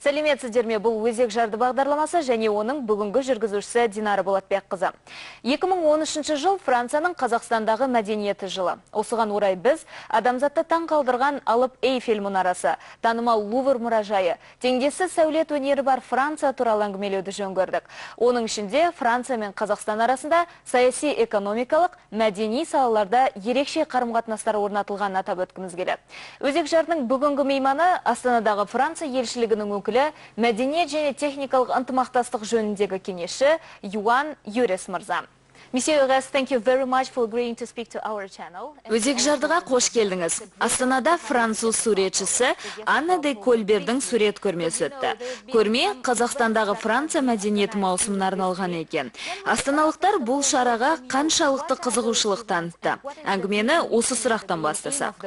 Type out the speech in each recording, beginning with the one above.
Сәлеметсіздер ме, бұл өзек жарды бағдарламасы және оның бүгінгі жүргізушісі Динара Болатбекқызы. 2013 жыл Францияның Қазақстандағы мәдениеті жылы. Осыған орай біз адамзатты таң қалдырған алып Эйфель мұнарасы, танымал Лувр мұражайы, теңдесі сәулет өнері бар Франция туралы әңгімелеуді жөн көрдік. Оның ішінде Франция мен Қазақстан арасында саяси, экономикалық, мәдени салаларда ерекше қарым-қатынастар орнатылғанын атап өткіміз келеді. Өзек жардың бүгінгі мейманы Астанадағы Франция елшілігінің өкілі, мәдениет және техникалық ынтымақтастық жөніндегі кеңесші Юан Юрес мырза. Өзек жардыға қош келдіңіз. Астанада француз суретшісі Анна де Кольбердің сурет көрмесі өтті. Көрме Қазақстандағы Франция мәдениеті маусымына арналған екен. Астаналықтар бұл шараға қаншалықты қызығушылық танытты. Әңгімені осы сұрақтан бастасақ.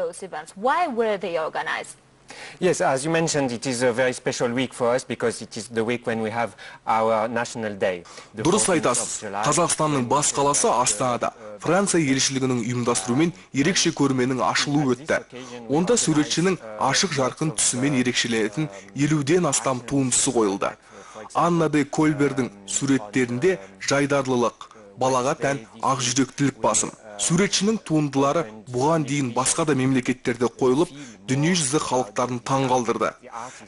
Yes, as you mentioned, it is a very special week for us because it is the week when we have our national day. Дұрыс айтасыз. Қазақстанның бас қаласы Астанада. Франция елшілігінің ұйымдастыруымен ерекше көрменің ашылуы өтті. Онда суретшінің ашық жарқын түсімен ерекшеленетін 50-ден астам туындысы қойылды. Анна де Кольбердің суреттерінде жайдарлылық, балаға тән ақжүректілік басым. Суретшінің туындылары бұған дейін басқа да мемлекеттерде қойылып, дүниежүзі халықтарын таң қалдырды.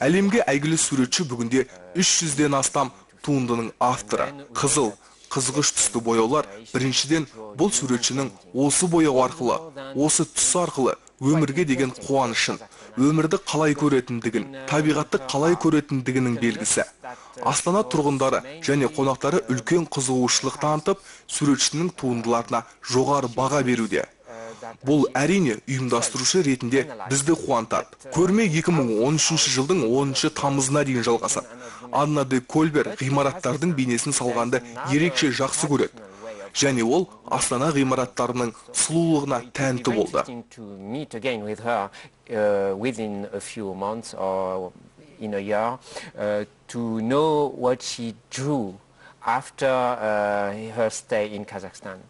Әлемге әйгілі суретші бүгінде 300-ден астам туындының авторы. Қызыл, қызғыш түсті бояулар біріншіден бұл суретшінің осы бояу арқылы, осы түс арқылы өмірге деген қуанышын, өмірді қалай көретіндігін, табиғатты қалай көретіндігінің белгісі. Астана тұрғындары және қонақтары үлкен қызығушылық танытып, суретшінің туындыларына жоғары баға беруде. Бұл әрине ұйымдастырушы ретінде бізді қуантады. Көрме 2013 жылдың 10 тамызына дейін жалғасады. Анна де Кольбер ғимараттардың бейнесін салғанды ерекше жақсы көреді. Және ол Астана ғимараттарының сұлулығына тәнті болды. In a year, to know what she drew after her stay in Kazakhstan.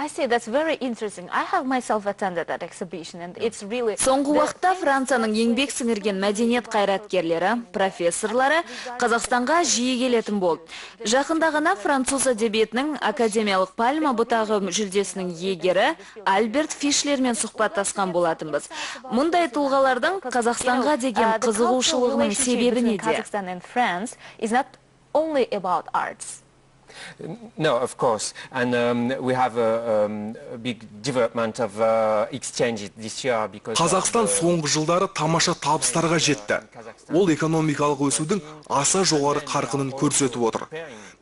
I see, that's very interesting. I have myself attended that exhibition and it's really... Соңғы уақытта Францияның еңбек сіңірген мәдениет қайраткерлері, профессорлары Қазақстанға жиі келетін болды. Жақында ғана француз әдебиетінің академиялық пальма бұтағы жүлдесінің иегері Альберт Фишлермен сұхбаттасқан болатынбыз. Мұндай тұлғалардың Қазақстанға деген қызығушылығының себебі неде? Kazakhstan and France is not only about arts. No, of course, and we have a big development of exchange this year because Қазақстан соңғы жылдары тамаша табыстарға жетті. Ол экономикалық өсудің аса жоғары қарқынын көрсетіп отыр.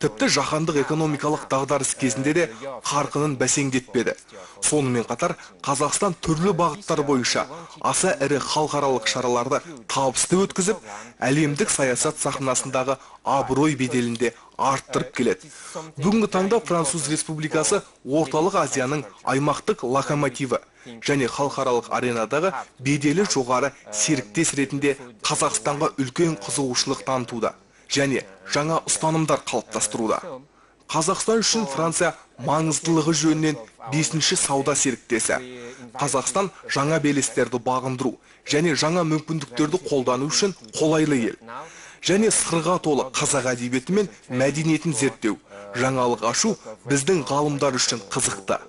Тіпті жаһандық экономикалық дағдарыс кезінде де қарқынын бәсеңдетпеді. Сонымен қатар Қазақстан түрлі бағыттар бойынша аса ірі халықаралық шараларды табысты өткізіп, әлемдік саясат сахнасындағы абырой беделінде арттырып келеді. Бүгінгі таңда Француз Республикасы орталық Азияның аймақтық локомотиві және халықаралық аренадағы беделі жоғары серіктес ретінде Қазақстанға үлкен қызығушылық танытуда және жаңа ұстанымдар қалыптастыруда. Қазақстан үшін Франция маңыздылығы жөнінен 5-ші сауда серіктесі. Қазақстан жаңа белестерді бағындыру және жаңа мүмкіндіктерді қолдану үшін қолайлы ел. Және сырға толы қазақ әдебиеті мен мәдениетін зерттеу, жаңалық ашу біздің ғалымдар үшін қызықты.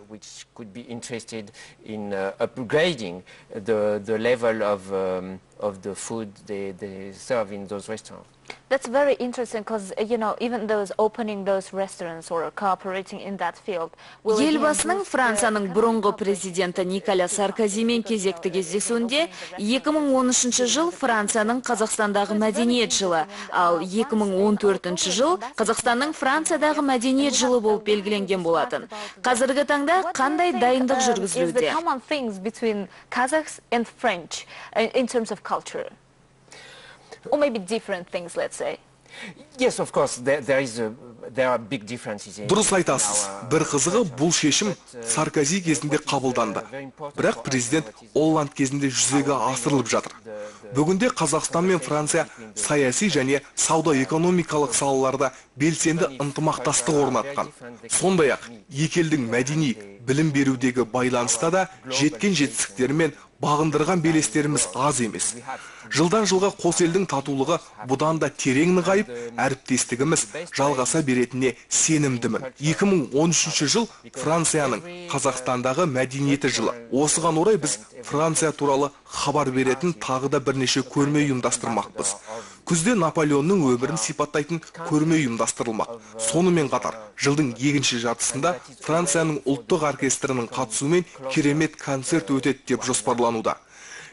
Could be interested in upgrading the level of the food they serve in those restaurants. That's very interesting because, you know, even those opening those restaurants or cooperating in that field. Елбасының Францияның бұрынғы президенті Николя Саркозимен кезекті кездесуінде 2013 жыл Францияның Қазақстандағы мәдениет жылы, ал 2014 жыл Қазақстанның Франциядағы мәдениет жылы болып белгіленген болатын. Қазіргі таңда қандай дайындық жүргізілуде? Common things between Kazakhs and French in terms of culture. Or maybe different things, let's say. Yes, of course, there are big differences. Дұрыс айтасыз. Бір қызығы бұл шешім Саркози кезінде қабылданды. Бірақ президент Олланд кезінде жүзеге асырылып жатыр. Бүгінде Қазақстан мен Франция саяси және сауда-экономикалық салаларда белсенді ынтымақтастық орнатқан. Сондай-ақ екі елдің мәдени, білім берудегі байланыста да жеткен жетістіктері мен бағындырған белестеріміз аз емес. Жылдан жылға қос елдің татулығы бұдан да терең нығайып, әріптестігіміз жалғаса беретініне сенімдімін. 2013 жыл Францияның Қазақстандағы мәдениеті жылы. Осыған орай біз Франция туралы хабар беретін тағы да бірнеше көрме ұйымдастырмақпыз. Күзде Наполеонның өмірін сипаттайтын көрме ұйымдастырылмақ. Сонымен қатар, жылдың екінші жартысында Францияның ұлттық оркестрінің қатысуымен керемет концерт өтеді деп жоспарлануда.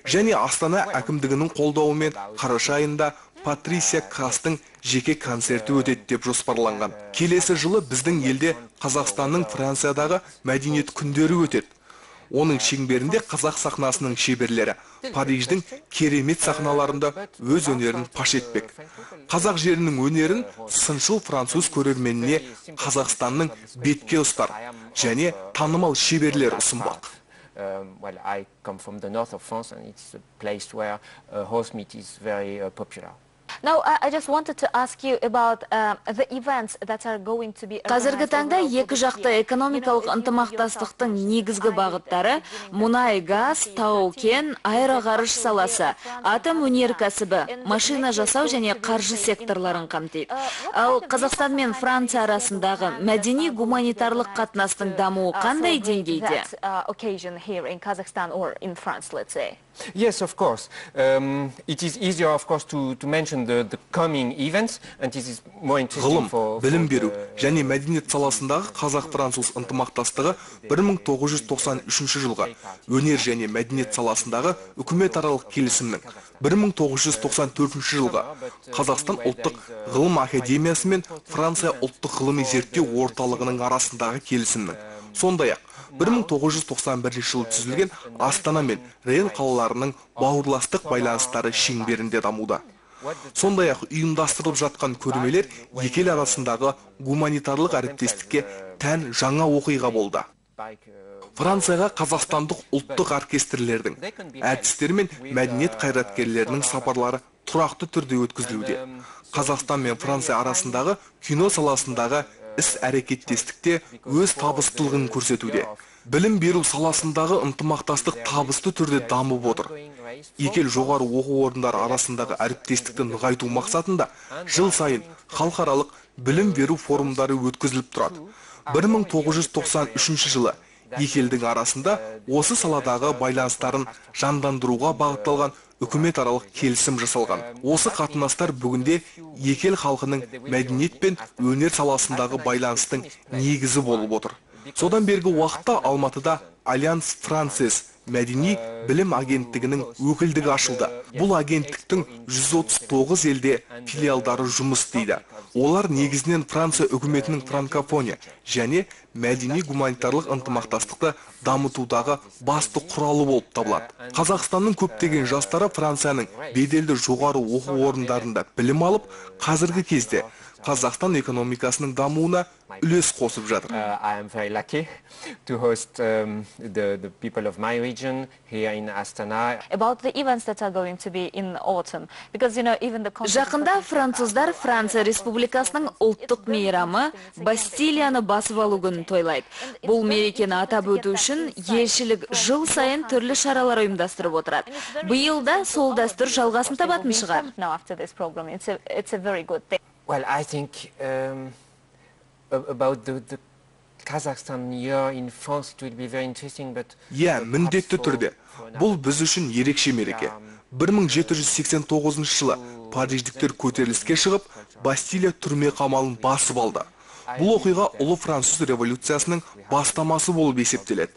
Және Астана әкімдігінің қолдауымен қараша айында Патрисия Крастың жеке концерті өтеді деп жоспарланған. Келесі жылы біздің елде Қазақстанның Франциядағы мәдениет күндері өтеді. Оның шеңберінде қазақ сахнасының шеберлері Париждің керемет сахналарында өз өнерін паш етпек. Қазақ жерінің өнерін сыншыл француз көрерменіне Қазақстанның бетке ұстар және танымал шеберлер ұсынбақ. Well, I come from the north of France, and it's a place where horse meat is very popular. Now, I just wanted to ask you about the events that are going to be... Қазіргі таңда екі жақты экономикалық ынтымақтастықтың негізгі бағыттары мұнай, газ, тау-кен, аэроғарыш саласы, атом өнеркәсібі, машина жасау және қаржы секторларын қамтиды. Ал Қазақстан мен Франция арасындағы мәдени гуманитарлық қатынастың дамуы қандай деңгейде? Occasion here in Kazakhstan or in France, let's say. Yes, of course. It is easier, of course, to mention the coming events, and this is more interesting for... Ғылым, білім беру және мәдениет саласындағы қазақ-француз ынтымақтастығы 1993 жылға, өнер және мәдениет саласындағы үкіметаралық келісімнің 1994 жылға, Қазақстан ұлттық ғылым академиясы мен Франция ұлттық ғылыми зерттеу орталығының арасындағы келісімнің, сондай-ақ 1991 жылы түзілген Астана мен Рейн қалаларының бауырластық байланыстары шеңберінде дамуда. Сондай-ақ ұйымдастырылып жатқан көрмелер екі ел арасындағы гуманитарлық әріптестікке тән жаңа оқиға болды. Францияға қазақстандық ұлттық оркестрлердің, әртістер мен мәдениет қайраткерлерінің сапарлары тұрақты түрде өткізілуде. Қазақстан мен Франция арасындағы кино саласындағы іс-әрекеттестікте өз табыстылығын көрсетуде. Білім беру саласындағы ынтымақтастық табысты түрде дамып отыр. Екі ел жоғары оқу орындары арасындағы әріптестікті нығайту мақсатында жыл сайын халықаралық білім беру форумдары өткізіліп тұрады. 1993 жылы екі елдің арасында осы саладағы байланыстарын жандандыруға бағытталған үкіметаралық келісім жасалған. Осы қатынастар бүгінде екі ел халқының мәдениет пен өнер саласындағы байланыстың негізі болып отыр. Содан бергі уақытта Алматыда Альянс Францез мәдени білім агенттігінің өкілдігі ашылды. Бұл агенттіктің 139 елде филиалдары жұмыс істейді. Олар негізінен Франция үкіметінің франкофония және мәдени гуманитарлық ынтымақтастықты дамытудағы басты құралы болып табылады. Қазақстанның көптеген жастары Францияның беделді жоғары оқу орындарында білім алып, қазіргі кезде Қазақстан экономикасының дамуына үлес қосып жатыр. I am very lucky to host the people of my region here in Astana. About the events that are going to be in autumn, because even the... Жақында француздар Франция Республикасының ұлттық мейрамы Бастилияны басып алу күнін тойлайды. Бұл мерекені атап өту үшін елшілік жыл сайын түрлі шаралар ұйымдастырып отырады. Биыл да сол дәстүр жалғасын табатын шығар. Now after this program, it's a very good thing. Well, I think about the Kazakhstan year in France, it will be very interesting, but... Міндетті түрде. Бұл біз үшін ерекше мереке. 1789 жылы париждіктер көтеріліске шығып, Бастилия түрме қамалын басып алды. Бұл оқиға ұлы француз революциясының бастамасы болып есептеледі.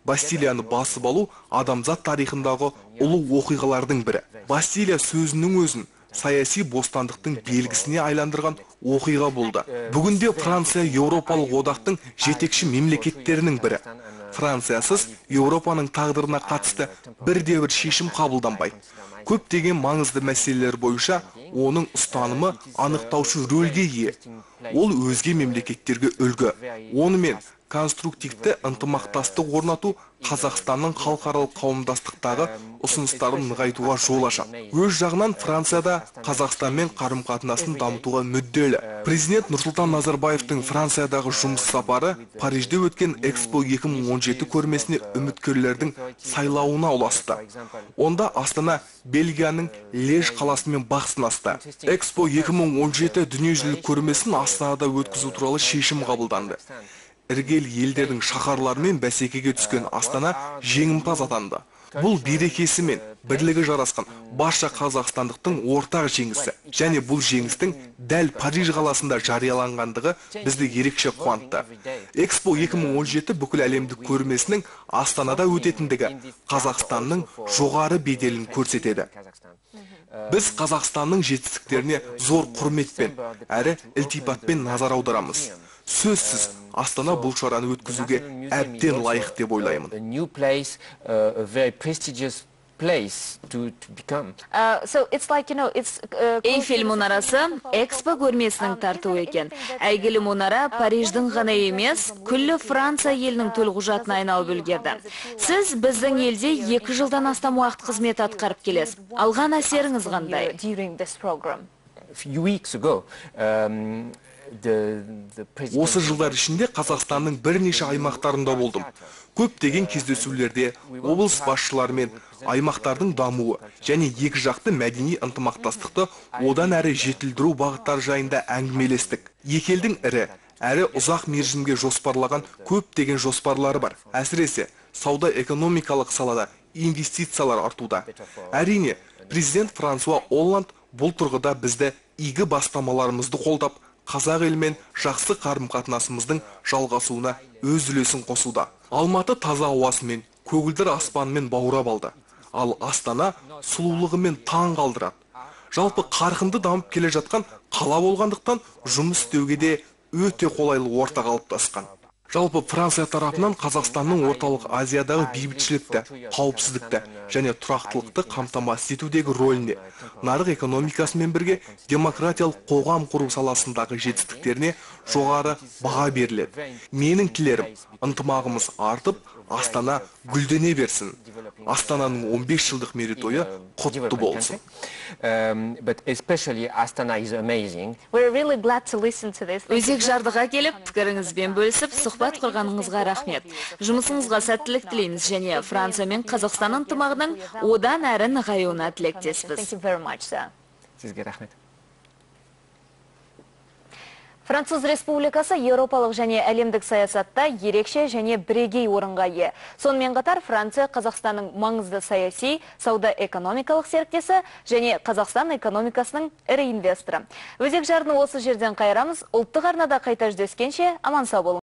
Бастилияны басып алу адамзат тарихындағы ұлы оқиғалардың бірі. Бастилия сөзінің өзін саяси бостандықтың белгісіне айландырған оқиға болды. Бүгінде Франция Еуропалық одақтың жетекші мемлекеттерінің бірі. Франциясыз Еуропаның тағдырына қатысты бірде-бір шешім қабылданбайды. Көптеген маңызды мәселелер бойынша оның ұстанымы анықтаушы рөлге ие. Ол өзге мемлекеттерге үлгі. Онымен конструктивті ынтымақтастық орнату Қазақстанның халықаралық қауымдастықтағы ұсыныстарын нығайтуға жол ашады. Өз жағынан Францияда Қазақстанмен қарым-қатынасын дамытуға мүдделі. Президент Нұрсұлтан Назарбаевтың Франциядағы жұмыс сапары Парижде өткен Экспо 2017 көрмесіне үміткерлердің сайлауына ұласты. Онда Астана Бельгияның Леж қаласымен бақ сынасты. Экспо 2017 дүниежүзілік көрмесін Астанада өткізу туралы шешім қабылданды. Іргел елдердің шаһарларымен бәсекеге түскен Астана жеңімпаз атанды. Бұл берекесі мен бірлігі жарасқан барша қазақстандықтың ортақ жеңісі. Және бұл жеңістің дәл Париж қаласында жарияланғандығы бізді ерекше қуантты. Экспо 2017 бүкіл әлемдік көрмесінің Астанада өтетіндігі Қазақстанның жоғары беделін көрсетеді. Біз Қазақстанның жетістіктеріне зор құрметпен, әрі ілтипатпен назар аударамыз. Сөзсіз, Астана бұл шараны өткізуге әбден лайық деп ойлаймын. Эйфель мұнарасы Экспо көрмесінің тартуы екен. Әйгілі мұнара Париждің ғана емес, күллі Франция елінің төлқұжатына айналып үлгерді. Сіз біздің елде 2 жылдан астам уақыт қызмет атқарып келесіз. Алған әсеріңіз қандай? Осы жылдар ішінде Қазақстанның бірнеше аймақтарында болдым. Көптеген кездесулерде облыс басшыларымен аймақтардың дамуы және екі жақты мәдени ынтымақтастықты одан әрі жетілдіру бағыттары жайында әңгімелестік. Екі елдің ірі әрі ұзақ мерзімге жоспарлаған көптеген жоспарлары бар. Әсіресе сауда-экономикалық салада инвестициялар артуда. Әрине, президент Франсуа Олланд бұл тұрғыда бізді игі бастамаларымызды қолдап, қазақ елмен жақсы қарым-қатынасымыздың жалғасуына өз үлесін қосуда. Алматы таза ауасымен, көгілдір аспанымен баурап алды. Ал Астана сұлулығымен таң қалдырады. Жалпы қарқынды дамып келе жатқан қала болғандықтан жұмыс істеуге де өте қолайлы орта қалыптасқан. Жалпы Франция тарапынан Қазақстанның орталық Азиядағы бейбітшілікті, қауіпсіздікті және тұрақтылықты қамтамасыз етудегі рөліне, нарық экономикасымен бірге демократиялық қоғам құру саласындағы жетістіктеріне жоғары баға беріледі. Менің тілерім, ынтымағымыз артып, Астана гүлдене берсін. Астананың 15 жылдық мерейтойы құтты болсын. Өзек жардыға келіп, пікіріңізбен бөлісіп, сұхбат құрғаныңызға рахмет. Жұмысыңызға сәттілік тілейміз және Франция мен Қазақстан ынтымағының одан әрі нығаюына тілектеспіз. Сізге рахмет. Француз Республикасы еуропалық және әлемдік саясатта ерекше және бірегей орынға ие. Сонымен қатар Франция Қазақстанның маңызды саяси, сауда-экономикалық серіктесі және Қазақстан экономикасының ірі инвесторы. Өзек жарын осы жерден қайырамыз. Ұлттық арнада қайта жүздескенше аман сау болыңыз.